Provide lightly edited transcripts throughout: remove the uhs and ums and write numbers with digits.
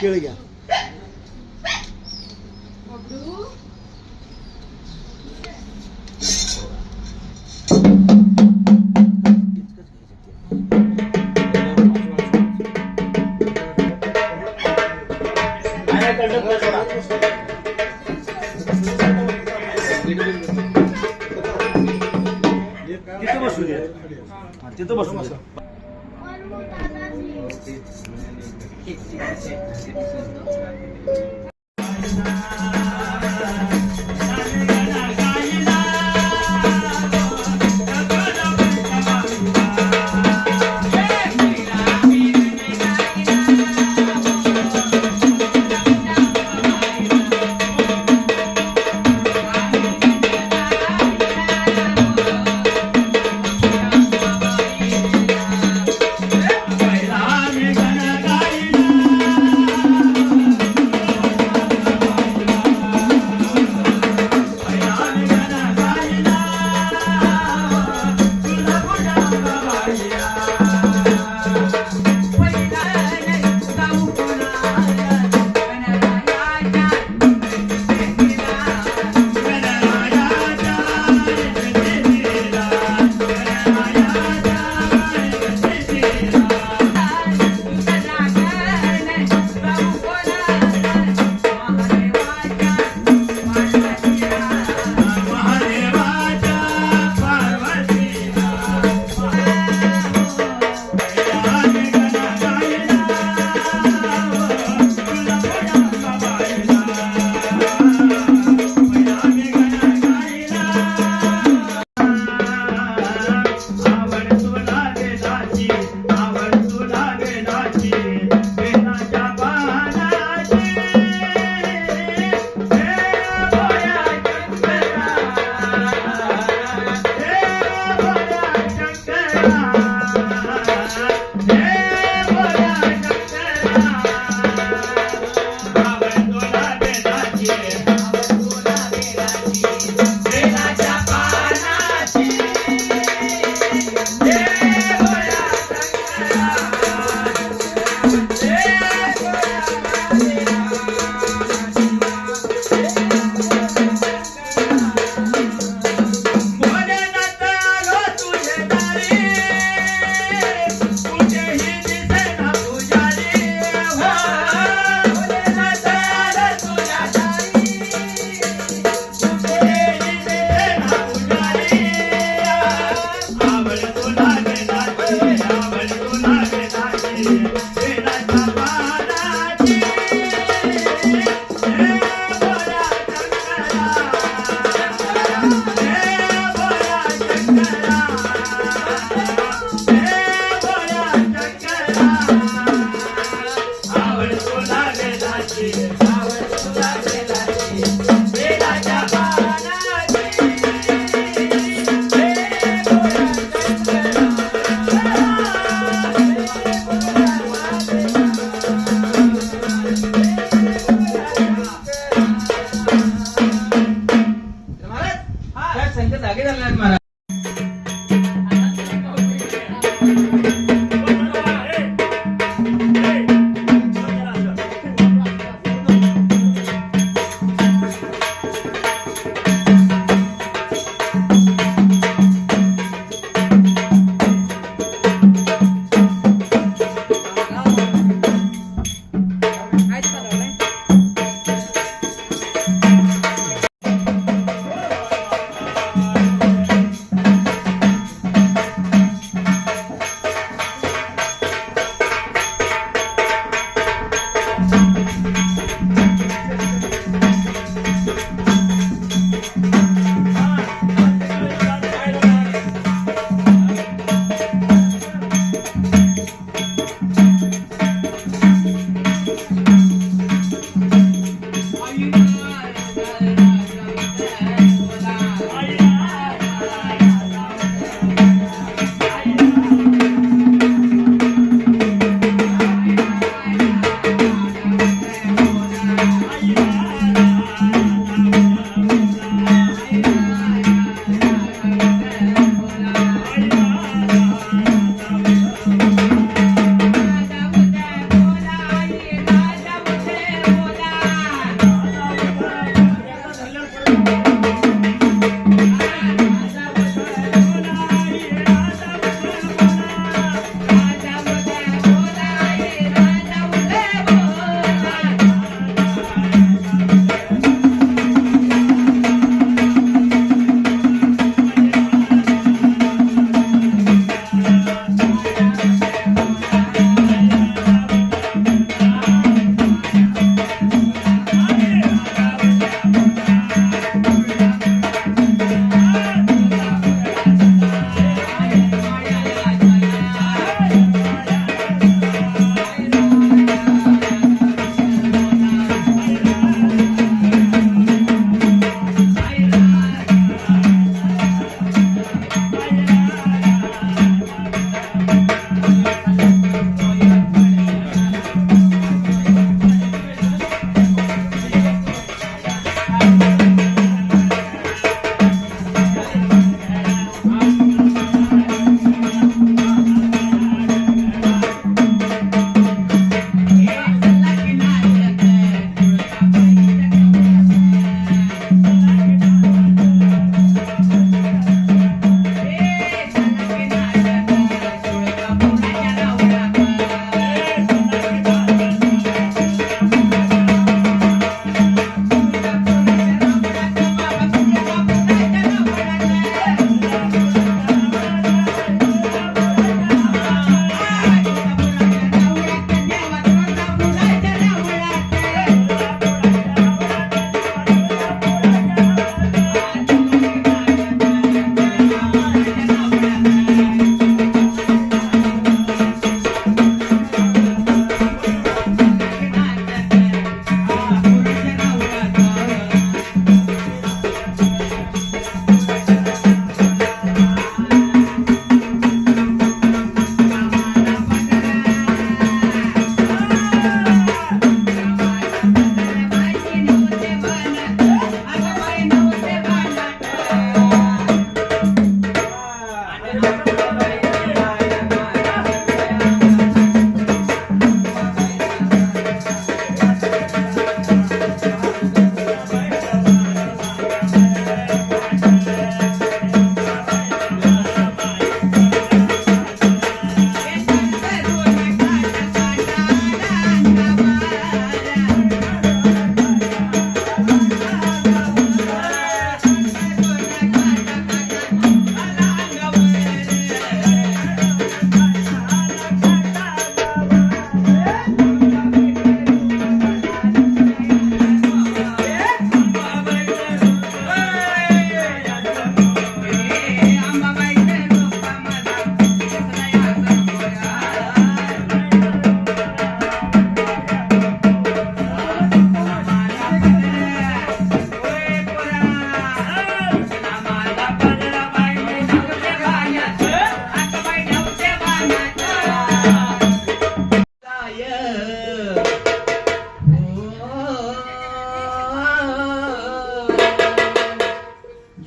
खेळ घ्या तिथं बसून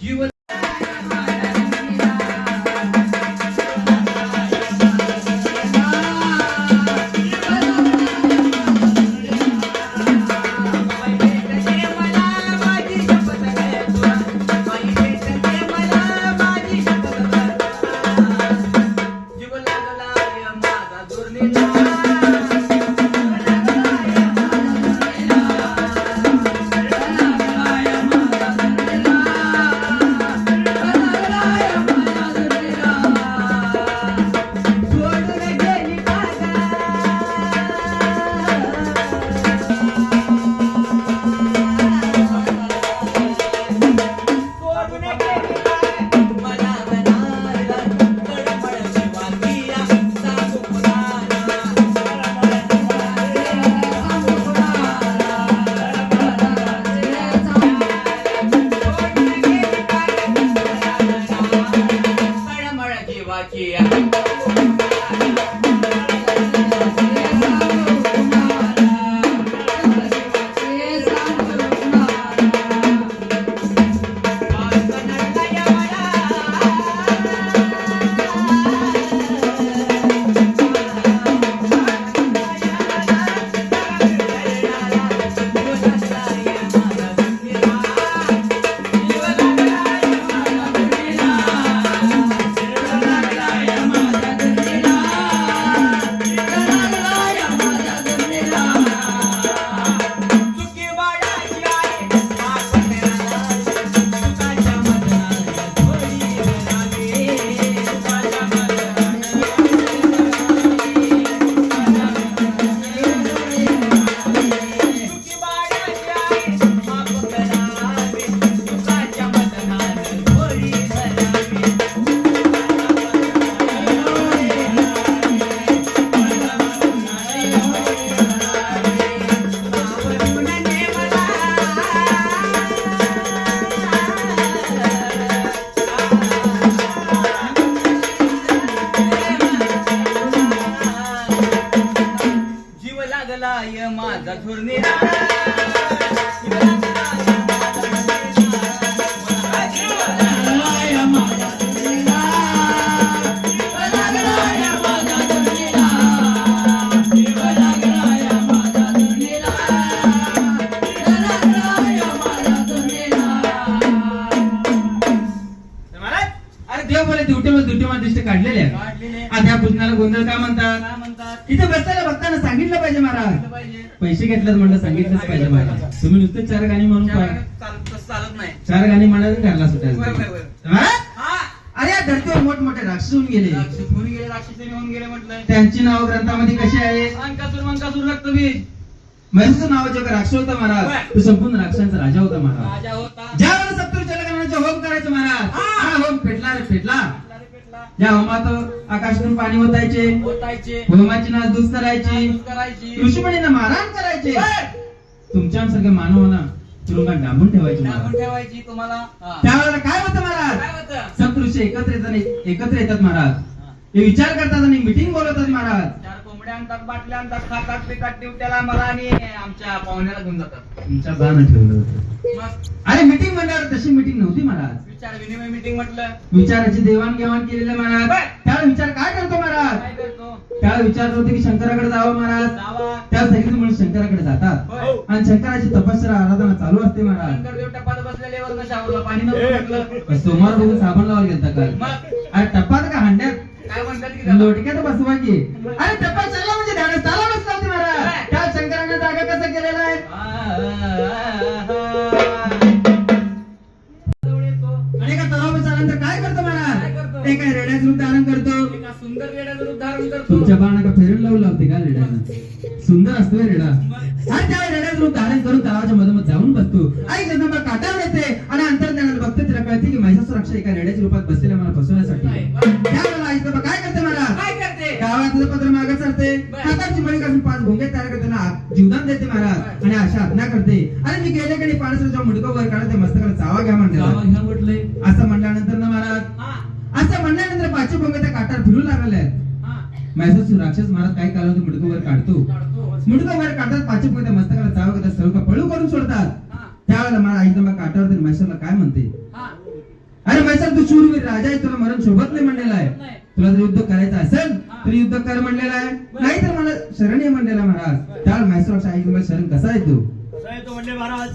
जीवन माझा धुर्निरा काढलेले आता या पुजनाला गोंधळ का म्हणतात इथे बसलेल्या भक्तांना सांगितलं पाहिजे महाराज पैसे घेतल्यात म्हणलं सांगितलंच पाहिजे महाराज तुम्ही नुसते चार गाणी म्हणून चालत नाही चार गाणी म्हणायचं घरला सुटायचं अरे या धरतीवर मोठमोठे राक्षस होऊन गेले होऊन गेले म्हटलं त्यांची नाव ग्रंथामध्ये कशी आहे अंकासूर रक्तबीज महिषासुर नावाचा एक राक्षस होता महाराज तो संपूर्ण राक्षसांचा राजा होता महाराज राजा होता ज्या वेळेला सप्तऋषीचा होम करायचं महाराज हा होम पेटला रे पेटला या होमात आकाशातून पाणी ओतायचे होमाची नासधूस करायची ऋषीमुनींना मारहाण करायचे तुमच्यासारखे मानवांना तुरुंगात डांबून ठेवायची तुम्हाला त्यावेळेला काय होतं महाराज सप्तऋषी एकत्र येतात महाराज हे विचार करतात आणि मिटिंग बोलवतात महाराज चार कोंबड्या आणतात बाटल्या आणतात खातात पिकात त्याला मला आणि आमच्या पाहुण्याला घेऊन जातात तुमच्या बाण ठेवलं होतं मग अरे मिटिंग म्हणल्यावर तशी मिटिंग नव्हती महाराज विचार विनिमय मीटिंग म्हटलं विचाराची देवाणघेवाण केलेलं महाराज त्यावेळेला विचार काय करतो महाराज काय करतो त्यावेळेला विचार होते की शंकराकडे जावं महाराज जावा त्या सगळी म्हणून शंकराकडे जातात आणि शंकराची तपस्या आराधना चालू असते महाराज शंकरदेव टपात बसलेले वरनं शावरला पाणी नव्हतं म्हटलं सोमवार बघून साबण लावायला गेलता काल मग अरे टप्पात का हांड्यात काय म्हणतात की लोटक्यात बसवायची अरे टप्पा चालला म्हणजे ध्यानात चालला बसला होती महाराज त्या शंकराने जागा कसं केलेला आहे आणि एका तलावात चालल्यानंतर काय करतो महाराज एका रेड्याचं रूप धारण करतो एका सुंदर रेड्याचं रूप धारण करतो तुमच्या बाणा का फेरून लावते का रेड्यानं सुंदर असतो रेडा आणि त्या रेड्याचं रूप धारण करून तलावाच्या मधोमध जाऊन बसतो आई जगदंबा काटावर येते आणि अंतर्ज्ञानाला बघते तिला कळते की महिषासुर राक्षस एका रेड्याच्या रूपात बसलेला मला फसवण्यासाठी त्यावेळेला आई जगदंबा काय करते महाराज काय करते गावातलं पत्र मागे चढते हाताची बळी काढून 5 भोंगे तयार करते ना जीवदान देते महाराज आणि अशा आज्ञा करते आणि मी गेले कडे पाण्याचा मुडको वर काढते मस्तकाला चावा घ्या म्हणते असं म्हणल्यानंतर ना महाराज असं म्हणल्यानंतर 5 भोंगे त्या काटावर फिरू लागले आहेत महिषासुर राक्षस महाराज काय काढून मुडको वर काढतो मुडको वर काढतात 5 भोंगे त्या मस्तकाला चावा घेतात सर्व का पळू करून सोडतात त्यावेळेला मला आई जगदंबा काटावर महिषासुरला काय म्हणते मैसर तू शूरवीर राजा आहे, तुला मरण शोभत नाही म्हणलेला आहे. तुला जर युद्ध करायचं असेल तर युद्ध कर म्हणलेला आहे, नाही तर मला शरण ये म्हणलेला महाराज. त्याला मैसर शाही मला शरण कसा आहे तू? कसा आहे तो म्हणले महाराज?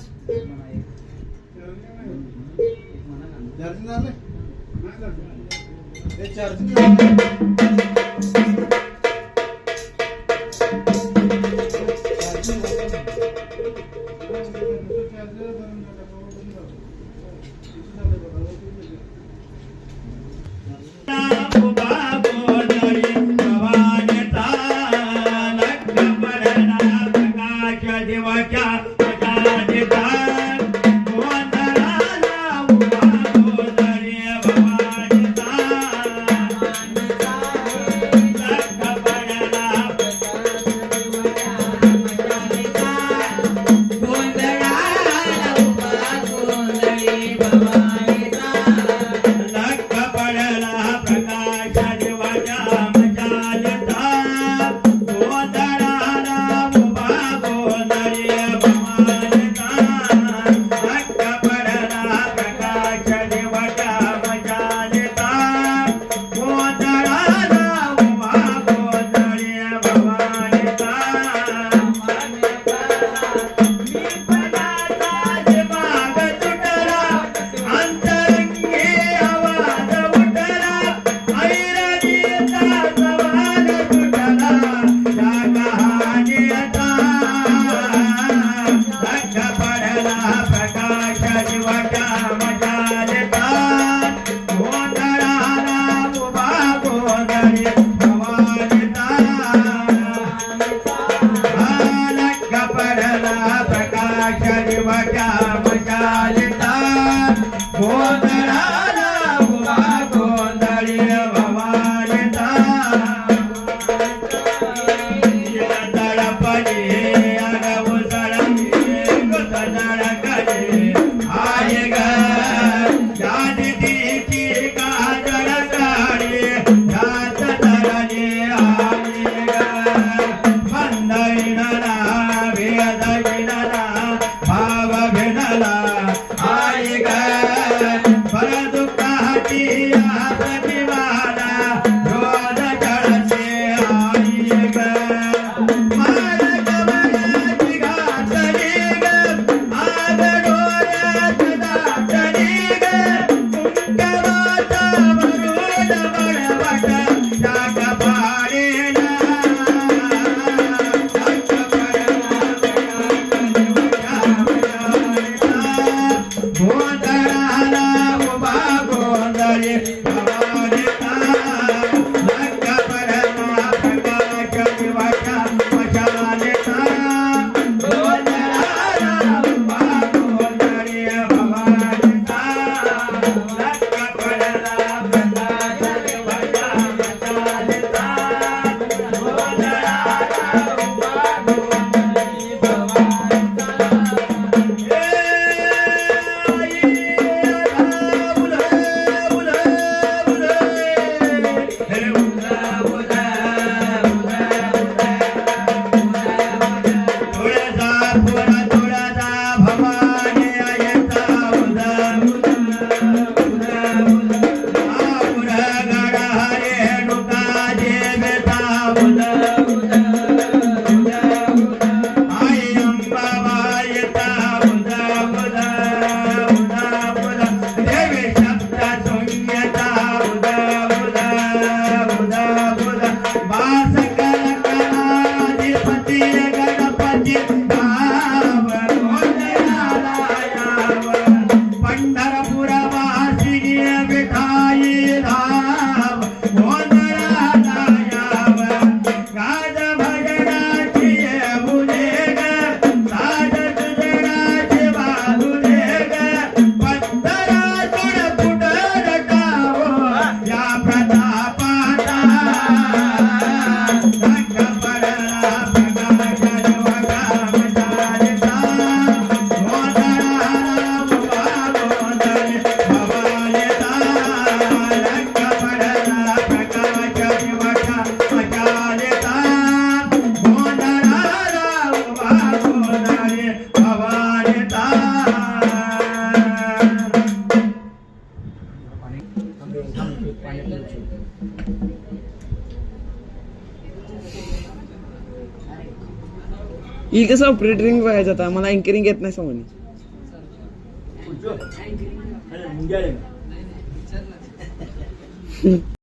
ही कसं ऑपरेटरिंग बघायचं आता मला अँकरिंग येत नाही समोर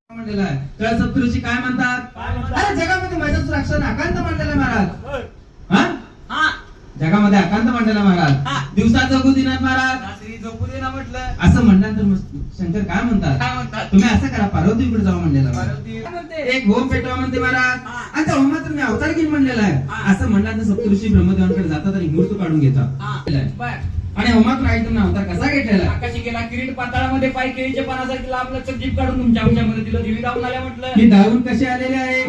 म्हणलेला आहे कळ सप्तऋषी काय म्हणतात अरे जगामध्ये महिषासुर राक्षसाने आकांत मांडलेला महाराज हा हा जगामध्ये आकांत मांडलेला महाराज हा. दिवसा जगू दिनात महाराज रात्री झोपू दे ना म्हटलं. असं म्हणल्यानंतर शंकर काय म्हणतात काय म्हणतात? तुम्ही असं करा पार्वतीकडे जाऊ म्हणलेला महाराज. पार्वती काय म्हणते? एक होम पेटवा म्हणते महाराज हा. आणि त्या होमात तुम्ही अवतार घेऊन म्हणलेला आहे हा. असं म्हणल्यानंतर सप्तऋषी ब्रह्मदेवांकडे जातात आणि मूर्त काढून हा. घेतात बर. आणि होमात राहायचं अवतार कसा घेतलेला आहे? आकाशी गेला किरीट पाताळामध्ये पाय केळीच्या पानासारखी लांब लचक जीप काढून तुमच्या आमच्या मदतीला देवी धावून आल्या म्हटलं. ही धावून कशी आलेली आहे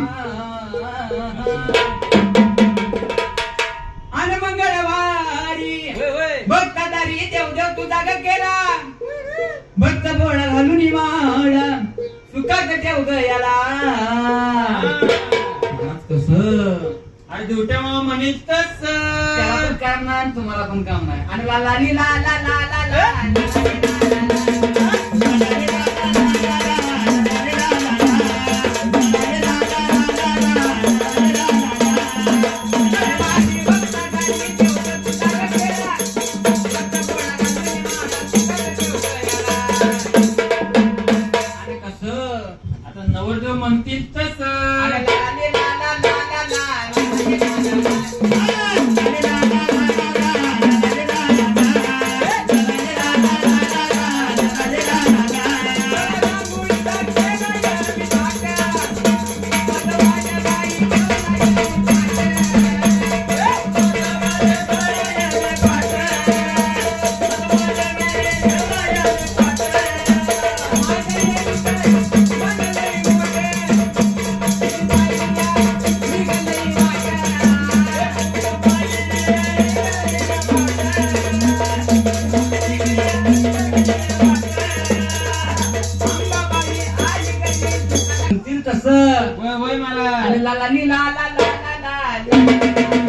आणि मंगळवारी भक्तादारी देव देव तू जागा केला भक्त बोळा घालून माळ सुखात ठेव ग याला कसं अरे देवट्या मामा म्हणेल तस त्याला पण काम नाही आणि तुम्हाला पण काम नाही आणि ला ला ली ला ला ला ला ला अरे कसं आता नवरदेव म्हणतील तस म्हणतील तसं वय मला आणि ला ला ली ला ला ला ला ला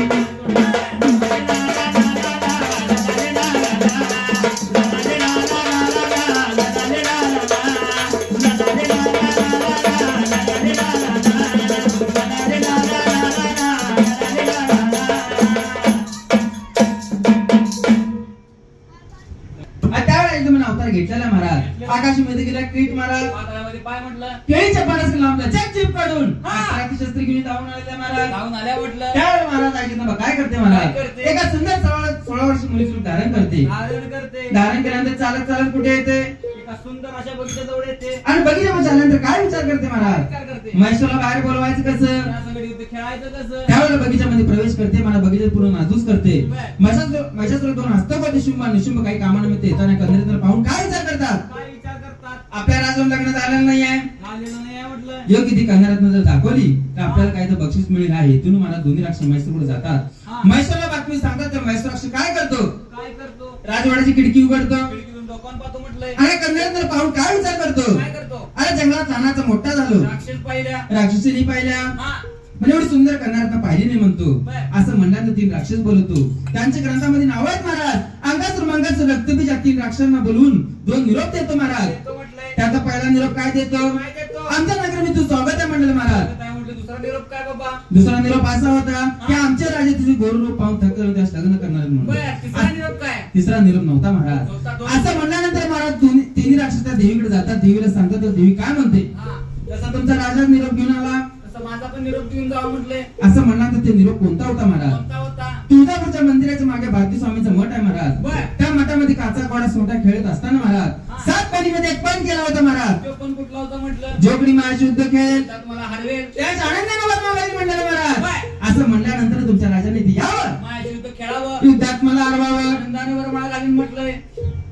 त्यावेळेला तुम्ही अवतार घेतलेला महाराज आकाशामध्ये गेला कीट महाराज पाताळामध्ये पाय म्हटलं केळीच्या पानास लांबला चक जीप काढून हा. शस्त्र घेऊन धावून आलेला महाराज धावून आल्या म्हटलं त्यावेळेला महाराज ऐकत ना काय करते काय महाराज करते? एका सुंदर 16 वर्ष मुली रूप धारण करते धारण करते धारण केल्यानंतर चालत चालत कुठे येते एका सुंदर अशा बगीच्याजवळ येते आणि बघितलं झाल्यानंतर काय विचार करते महाराज विचार करते महेश्वरला बाहेर बोलवायचं कसं कोणासंगत युद्ध खेळायचं कसं त्यावेळेला बगीच्यामध्ये प्रवेश करते मला बगीच्यात पूर्ण नाजूक करते महेश्वर दोन हस्तक निशुंभ निशुंभ काही कामानिमित्त येताना कंदरीत पाहून काय विचार करतात काय विचार करतात आपल्या राजावर लग्न झालेलं नाहीये झालेलं नाही आहे म्हटलं योग्य ती कंदरात जर दाखवली तर आपल्याला काही तर बक्षीस मिळेल आहे हेतून मला दोन्ही राक्षस महेश्वरकडे जातात हा. महेश्वरला बातमी सांगतात तर महेश्वर राक्षस काय करतो काय करतो राजवाड्याची खिडकी उघडतो खिडकीतून डोकावून पाहतो म्हटलंय आणि कंदरात पाहून काय विचार करतो काय करतो अरे जंगलात लहानाचा मोठा झालो राक्षस पाहिल्या राक्षसीने पाहिल्या हा म्हणजे एवढी सुंदर कन्नारत्न पाहिली नाही म्हणतो बर. असं म्हणल्यानंतर तीन राक्षस बोलवतो त्यांच्या ग्रंथामध्ये नाव आहेत महाराज अंगासूर मंगासूर रक्तबीज तीन राक्षसांना बोलवून 2 निरोप देतो महाराज देतो म्हटलंय त्याचा पहिला निरोप काय देतो काय देतो आमच्या नगरी तू स्वागत आहे म्हणलं महाराज काय म्हटलं दुसरा निरोप काय बाबा दुसरा निरोप असा होता की आमच्या राजा तिचे गोर रूप पाहून थकलं त्यास लग्न करणार म्हणून बर तिसरा निरोप काय तिसरा निरोप नव्हता महाराज नव्हता तो. असं म्हणल्यानंतर महाराज तिन्ही राक्षस त्या देवीकडे जातात देवीला सांगतात तर देवी काय म्हणते हा जसा तुमचा राजा निरोप घेऊन आला तसं माझा पण निरोप देऊन जावा म्हटले असं म्हणल्यानंतर ते निरोप कोणता होता महाराज कोणता होता तुळजापूरच्या मंदिराच्या मागे भारती स्वामीचा मठ आहे महाराज बर. त्या मठामध्ये काचा घोडा सोटा खेळत असताना हा. महाराज 7 पाणीमध्ये एक पण केला होता महाराज तो पण कुठला होता म्हटलं जोगडी महायुद्ध खेळ त्यात मला हरवेल त्याच आनंदाने बनवायला म्हणलं बर. महाराज असं म्हणल्यानंतर तुमच्या राजाने ते यावं माझ्या युद्ध खेळावं युद्धात मला हरवावं आनंदाने वर मला घालीन म्हटलंय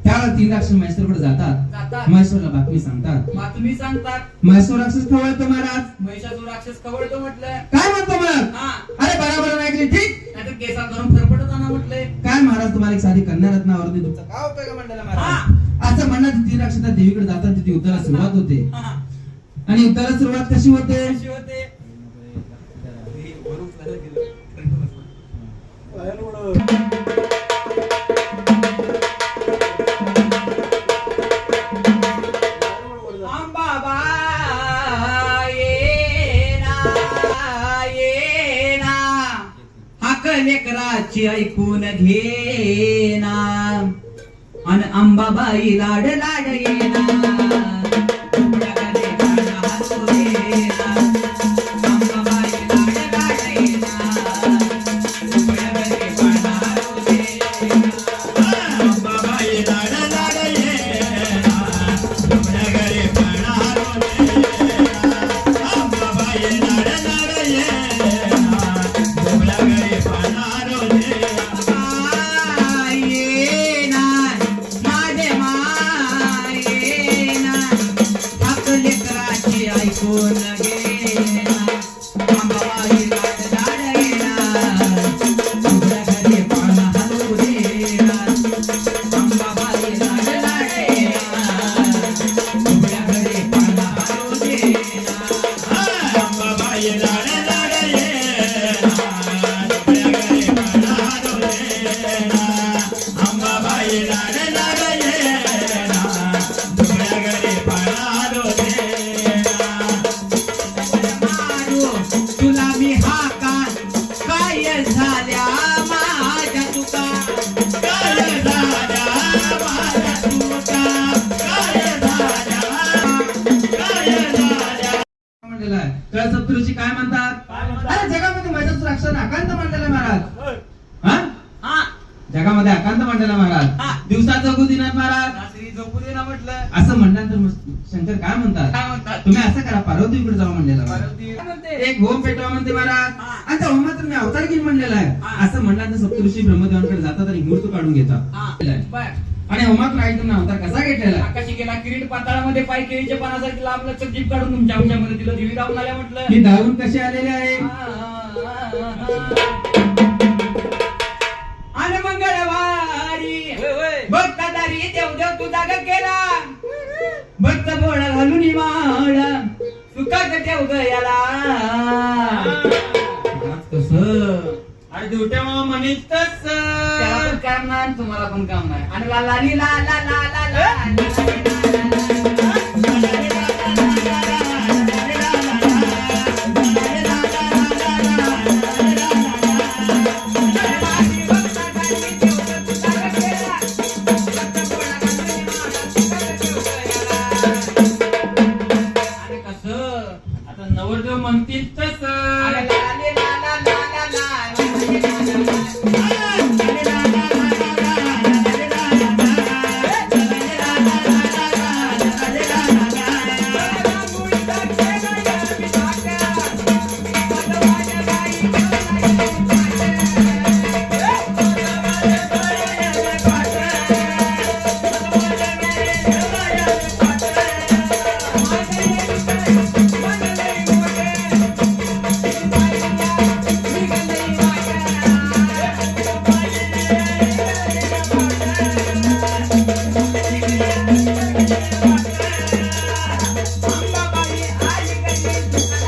त्यावेळेला 3 राक्षस महेश्वरकडे जातात जातात महेश्वरला बातमी सांगतात बातमी सांगतात महेश्वर राक्षस खवळतो महाराज महिषासुर राक्षस खवळतो म्हटलं काय म्हणतो मग हा अरे बरोबर ऐकले ठीक नाहीतर केसात धरून फरफटत आणा म्हटलंय काय महाराज तुम्हाला एक साधी कन्या रत्नावरती तुमचा काय उपयोग आहे म्हणलेला महाराज असं म्हणण्यात 3 राक्षस त्या देवीकडे जातात तिथे युद्धाला सुरुवात होते हा. आणि युद्धाला सुरुवात कशी होते कशी होते अंबाबा ये ना हाक लेकरा लेकराची ऐकून घेना अन अंबाबाई लाड लाड येना तुझ्याकडे पाळणा हातू देना. अंबाबाई लाड लाड येना तुझ्याकडे पाळणा हातू देना. अंबाबाई लाड लाड येना तुमच्या घरी पाळणा हातू देना. अंबाबाई लाड लाड येना तुमच्या घरी पाळणा हातू देना. येना माझे मायेना हात लेकराची ऐकून घेना अंबाबाई लाड लाड येना तुझ्या घरी पाळणा हातू देना. अंबाबाई लाड लाड येना तुझ्या घरी पाळणा हातू देना. अंबाबाई लाड लाड येना तुमच्या घरी पाळणा हातू देना. अंबाबाई लाड लाड येना तुमच्या घरी पाळणा हातू देना. मारू तुला मी हाका काय झाल्या माझ्या तुका काय झाल्या माझ्या तुका काय झाल्या काय झाल्या. म्हणलेला आहे कळ सप्तऋषी काय म्हणतात अरे जगामध्ये महिषासुर राक्षसाने अकांत मांडलेला महाराज हा हा जगामध्ये अकांत मांडलेला हा. महाराज दिवसा जगू दिनात महाराज रात्री झोपू दे ना म्हटलं. असं म्हणल्यानंतर शंकर काय म्हणतात काय म्हणतात? तुम्ही असं करा पार्वतीकडे जाऊ म्हणलेला महाराज. पार्वती काय म्हणते? एक होम पेटवा म्हणते महाराज हा. आणि त्या होमात मी अवतार घेईन म्हणलेला आहे हा. असं म्हणल्यानंतर सप्तऋषी ब्रह्मदेवांकडे जातात आणि मूर्त काढून घेतात हा. बर. आणि होमात राहायचं अवतार कसा घेतलेला आहे? आकाशी गेला किरीट पाताळामध्ये पाय केळीच्या पानासारखी लांब लचक जीभ काढून तुमच्या आमच्यामध्ये तिला देवी राहून आल्या म्हटलं. ही धावून कशी आलेली आहे आणि मंगळवारी भक्त दारी देव देव तू जागा केला भक्त बोळ घालून माळ सुखात देव गयाला. कसं अरे दुट्या मामा म्हणीत त्याला पण काम नाही आणि तुम्हाला पण काम नाही. आणि ला ला ली ला ला ला ला ला अरे कसं आता नवरदेव म्हणतील तसं.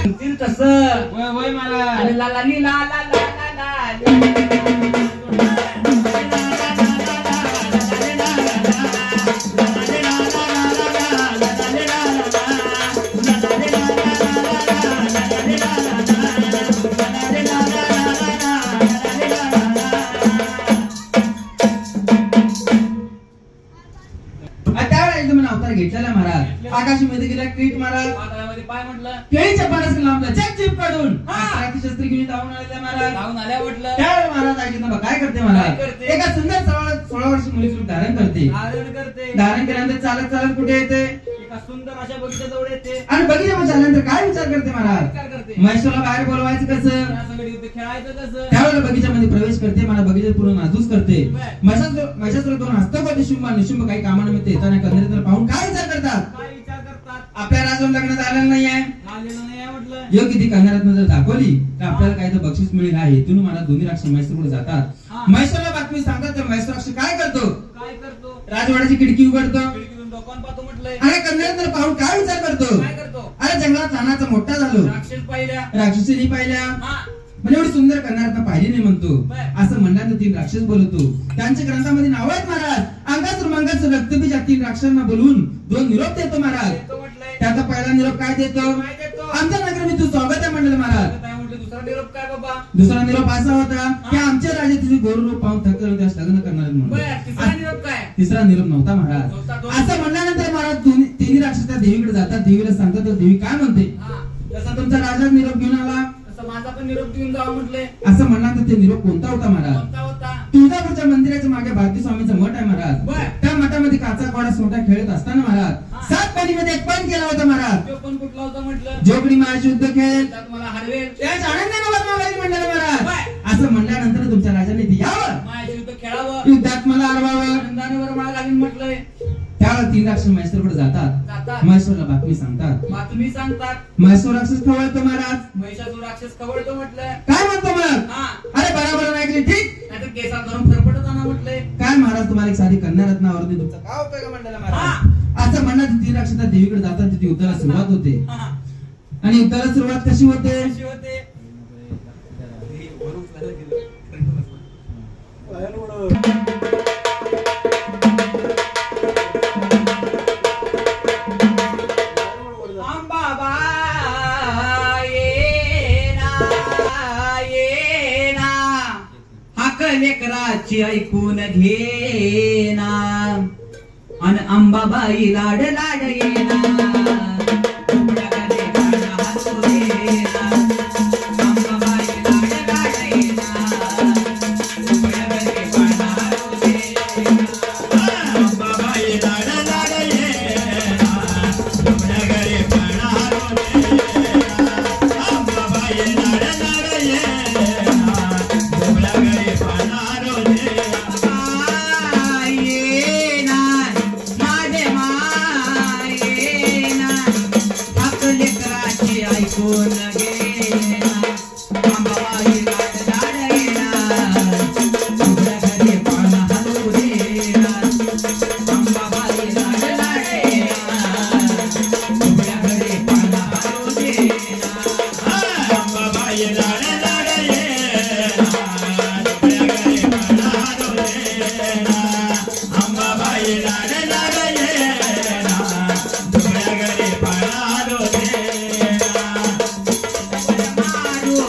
म्हणतील तसं. होय महाराज आणि ला ला ली ला ला ला ला ला. त्यावेळेला एकदम अवतार घेतलेला महाराज आकाशामध्ये गेला क्रीट महाराज पाताळामध्ये पाय म्हटलं. केळीच्या पानास लांबला चक जीप काढून हा. शस्त्र घेऊन धावून आलेला महाराज जाऊन आल्या म्हटलं. त्यावेळेला महाराज ऐकत काय करते काय महाराज करते? एका सुंदर 16 वर्ष मुलीचं रूप धारण करते धारण करते. धारण केल्यानंतर चालत चालत कुठे येते एका सुंदर अशा बगीच्याजवळ येते. आणि बघितलं झाल्यानंतर काय विचार करते महाराज विचार करते. महेश्वरला बाहेर बोलवायचं कसं या सगळी इथे खेळायचं कसं. त्यावेळेला बगीच्यामध्ये प्रवेश करते मला बगीचा पूर्ण नाजूक करते महेश्वर दोन हस्तपती निशुंभ निशुंभ काही कामानिमित्त येताना कन्नडीतर पाहून काय विचार करतात काय विचार करतात. आपल्या राजून लग्न झालेलं नाहीये आलेलं नाही आहे म्हटलं. योग्य ती कन्नडातनं जर दाखवली तर आपल्याला काही तर बक्षीस मिळेल हा हेतून मला दोन्ही राक्षस महेश्वर पुढे जातात हा. महेश्वरला बातमी सांगतात तर महेश्वर राक्षस काय करतो काय करतो. राजवाड्याची खिडकी उघडतो खिडकीतून डोकावून पाहतो म्हटलंय. आणि कन्नडातनं पाहून काय विचार करतो काय करतो. अरे जंगलात लहानाचा मोठा झालो राक्षस पाहिल्या. राक्षसीने पाहिल्या हा. म्हणजे एवढी सुंदर कन्नडातनं पाहिली नाही म्हणतो बर. असं म्हणल्यानंतर 3 राक्षस बोलतो त्यांच्या ग्रंथामध्ये नाव आहेत महाराज अंगासूर मंगासूर रक्तबीज 3 राक्षसांना बोलवून 2 निरोप देतो महाराज देतो म्हटलंय. त्याचा पहिला निरोप काय देतो काय देतो. आमच्या नगर मी तू स्वागत आहे म्हणलं महाराज काय म्हटलं दुसरा निरोप काय बाबा? दुसरा निरोप असा होता की आमच्या राजा तुझे गोरू पाहून थकले होते आज लग्न करणार आहेत बर, म्हणून. तिसरा निरोप काय? तिसरा निरोप नव्हता महाराज. नव्हता तो. असं म्हणल्यानंतर महाराज तिन्ही राक्षस त्या देवीकडे जातात. देवीला सांगतात तर देवी काय म्हणते, हा, तसा तुमचा राजा निरोप घेऊन आला. तसं माझा पण निरोप घेऊन जावा म्हटले. असं म्हणल्यानंतर ते निरोप कोणता होता महाराज? कोणता होता? तुळजापूरच्या मंदिराच्या मागे भारती स्वामीचं मठ आहे महाराज. बर. त्या मठामध्ये काचा कोडा सोटा खेळत असताना महाराज हा. 7 पाणीमध्ये एक पण केला होता महाराज. तो पण कुठला होता म्हटलं? जोगडी महाराज युद्ध खेळ त्यात मला हरवेल. त्याच आनंदाने वर्णवायला म्हणलेलं बर. महाराज. असं म्हणल्यानंतर तुमच्या राजाने ते यावं माझ्या युद्ध खेळावं, युद्धात मला अडवावं. आनंदाने वर मला घालीन म्हटलंय. त्यावेळेला 3 राक्षस महेश्वरकडे जातात. जातात. महेश्वरला बातमी सांगतात. बातमी सांगतात. महेश्वर राक्षस खवळतो महाराज. महिषासुर राक्षस खवळतो म्हटलंय. काय म्हणतो मग? हा, अरे बरोबर ऐकले ठीक. नाहीतर केसात धरून फरफटत आणा म्हटलंय. काय महाराज तुम्हाला एक साधी कन्या रत्नावरती तुमचा काय उपयोग म्हणलेला महाराज. असं म्हणण्यात 3 राक्षस त्या देवीकडे जातात. तिथे युद्धाला सुरुवात होते. हा, आणि युद्धाला सुरुवात कशी होते? कशी होते? लेकराची ऐकून घेना अन अंबाबाई लाड लाड येना अंबाबाई लाड लाड येना अंबाबाई लाड लाड येना तुमच्या घरी पाहणार अंबाबाई लाड लाड येना तुमच्या घरी पाहणार येना माझे मायेना हक लेकराची ऐकून घेना अंबाबाई लाड लाड येना तुमच्या घरी पाहणार देना अंबाबाई लाड लाड येना तुमच्या घरी पाहणार देना अंबाबाई लाड लाड येना तुमच्या घरी पाहणार अंबाबाई लाड लाड येना तुमच्या घरी पाहणार मारू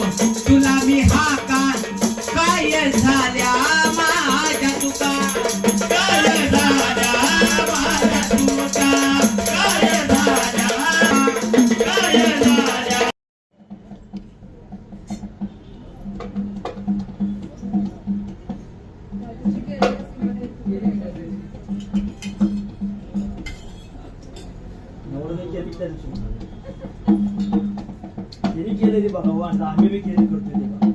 तुला मी हाका काय झाल्या माझ्या तुका काय झाल्या माझ्या तुका काय झाल्या काय झाल्या नवरदेव केली त्या दिवशी. तिने केलेली बघा हो, आणि आम्ही बी केली करतोय ते बघा.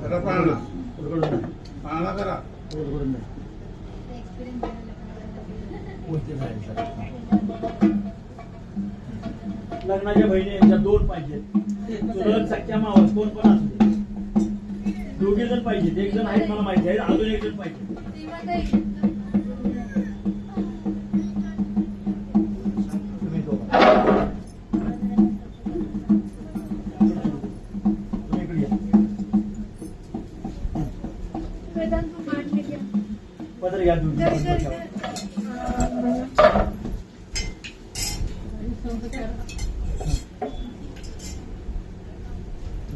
करा पाळणा उलगडून नाही. पाळणा करा. उलगडून नाही. कोणते झाले सर? लग्नाच्या बहिणी यांच्या 2 पाहिजेत. चुलत सख्या मावस कोण पण असू दे. 2 जण पाहिजेत. 1 जण आहेत मला माहिती आहे, अजून 1 जण पाहिजे. तुम्ही दोघं. तुम्ही इकडे या. पदर घ्या तुम्ही.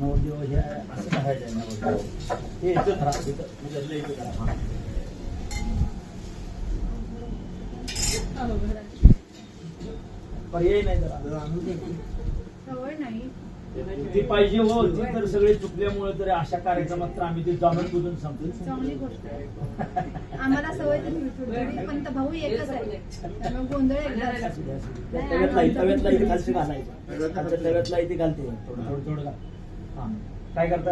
नवरदेव हे असं करायचं आहे नवरदेव. हे इथं धरा, इथं म्हणजे इथं धरा. हा. पर्याय नाही जरा. ती पाहिजे हो. ती तर सगळे चुकल्यामुळे तर अशा कार्यक्रमात तर आम्ही ते जाणून बुजून सांगतो. चांगली गोष्ट आहे. आम्हाला सवय तर थोडी पण तर भाऊ एकच आहे त्यामुळे गोंधळ एकदाच. तव्यातला इथे खालची घालायचं. तव्यातला इथे घालते थोडं थोडं थोडं घाल. हा काय करताय?